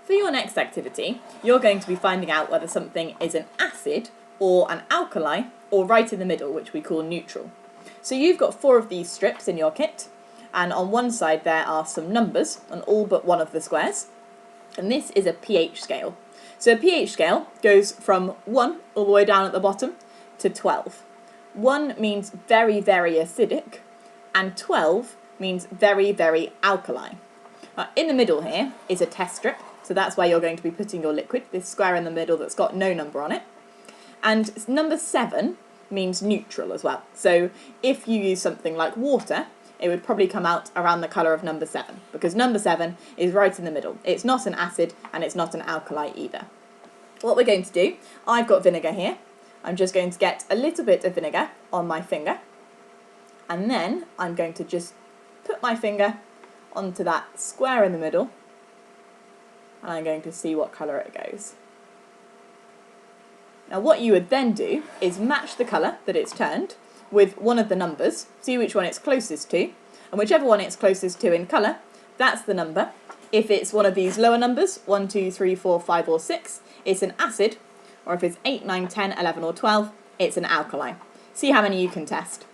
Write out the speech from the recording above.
For your next activity, you're going to be finding out whether something is an acid or an alkali, or right in the middle, which we call neutral. So you've got 4 of these strips in your kit, and on one side there are some numbers on all but one of the squares, and this is a pH scale. So a pH scale goes from 1 all the way down at the bottom to 12. 1 means very, very acidic, and 12 means very, very alkali. In the middle here is a test strip, so that's where you're going to be putting your liquid, this square in the middle that's got no number on it. And number 7 means neutral as well. So if you use something like water, it would probably come out around the colour of number 7, because number 7 is right in the middle. It's not an acid and it's not an alkali either. What we're going to do, I've got vinegar here. I'm just going to get a little bit of vinegar on my finger, and then I'm going to just put my finger onto that square in the middle, and I'm going to see what colour it goes. Now what you would then do is match the colour that it's turned with one of the numbers, see which one it's closest to, and whichever one it's closest to in colour, that's the number. If it's one of these lower numbers, 1, 2, 3, 4, 5 or 6, it's an acid, or if it's 8, 9, 10, 11 or 12, it's an alkali. See how many you can test.